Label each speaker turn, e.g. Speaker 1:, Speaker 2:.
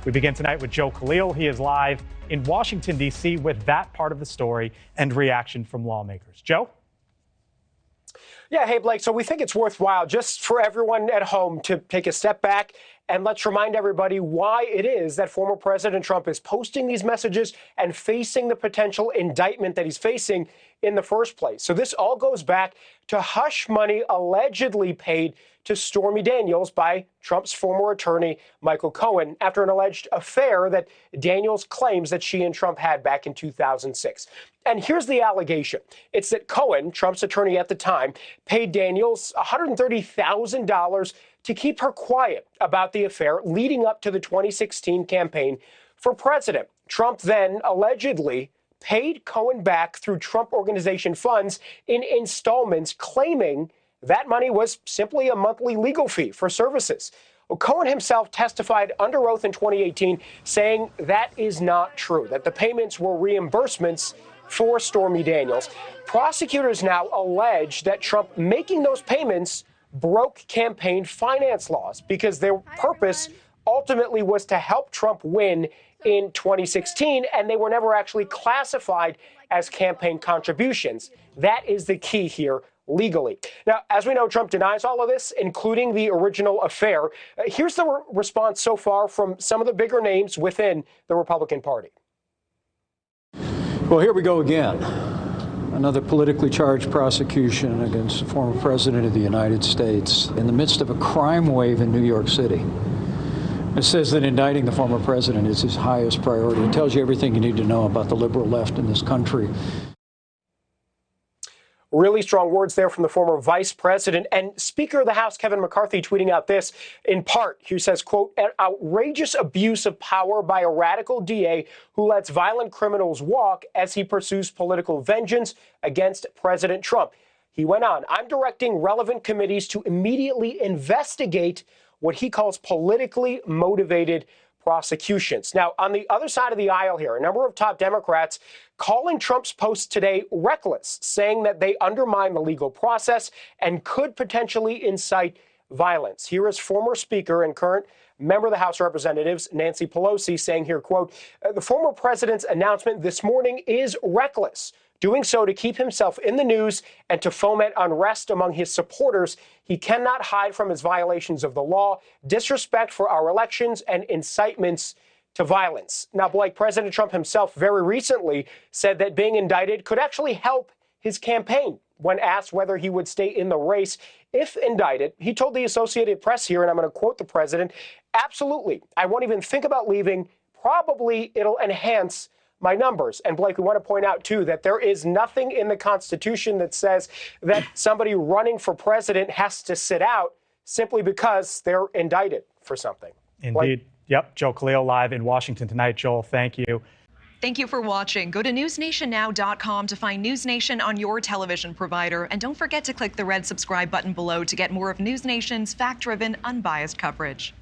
Speaker 1: We begin tonight with Joe Khalil. He is live in Washington, D.C. with that part of the story and reaction from lawmakers. Joe?
Speaker 2: Yeah, hey, Blake. So we think it's worthwhile just for everyone at home to take a step back and let's remind everybody why it is that former President Trump is posting these messages and facing the potential indictment that he's facing in the first place. So this all goes back to hush money allegedly paid to Stormy Daniels by Trump's former attorney, Michael Cohen, after an alleged affair that Daniels claims that she and Trump had back in 2006. And here's the allegation. It's that Cohen, Trump's attorney at the time, paid Daniels $130,000 to keep her quiet about the affair leading up to the 2016 campaign for president. Trump then allegedly paid Cohen back through Trump Organization funds in installments, claiming that money was simply a monthly legal fee for services. Well, Cohen himself testified under oath in 2018, saying that is not true, that the payments were reimbursements for Stormy Daniels. Prosecutors now allege that Trump making those payments broke campaign finance laws because their purpose ultimately was to help Trump win in 2016, and they were never actually classified as campaign contributions. That is the key here legally. Now, as we know, Trump denies all of this, including the original affair. Here's the response so far from some of the bigger names within the Republican Party.
Speaker 3: Well, here we go again. Another politically charged prosecution against the former president of the United States in the midst of a crime wave in New York City. It says that indicting the former president is his highest priority. It tells you everything you need to know about the liberal left in this country.
Speaker 2: Really strong words there from the former vice president and Speaker of the House, Kevin McCarthy, tweeting out this in part. He says, quote, an outrageous abuse of power by a radical DA who lets violent criminals walk as he pursues political vengeance against President Trump. He went on, I'm directing relevant committees to immediately investigate what he calls politically motivated prosecutions. Now, on the other side of the aisle here, a number of top Democrats calling Trump's posts today reckless, saying that they undermine the legal process and could potentially incite violence. Here is former Speaker and current member of the House of Representatives, Nancy Pelosi, saying here, quote, the former president's announcement this morning is reckless, doing so to keep himself in the news and to foment unrest among his supporters. He cannot hide from his violations of the law, disrespect for our elections, and incitements to violence. Now, Blake, President Trump himself very recently said that being indicted could actually help his campaign. When asked whether he would stay in the race if indicted, he told the Associated Press here, and I'm going to quote the president, absolutely, I won't even think about leaving. Probably it'll enhance my numbers. And Blake, we want to point out, too, that there is nothing in the Constitution that says that somebody running for president has to sit out simply because they're indicted for something.
Speaker 1: Indeed.
Speaker 2: Blake?
Speaker 1: Yep. Joe Khalil live in Washington tonight. Joel, thank you.
Speaker 4: Thank you for watching. Go to newsnationnow.com to find News Nation on your television provider. And don't forget to click the red subscribe button below to get more of News Nation's fact-driven, unbiased coverage.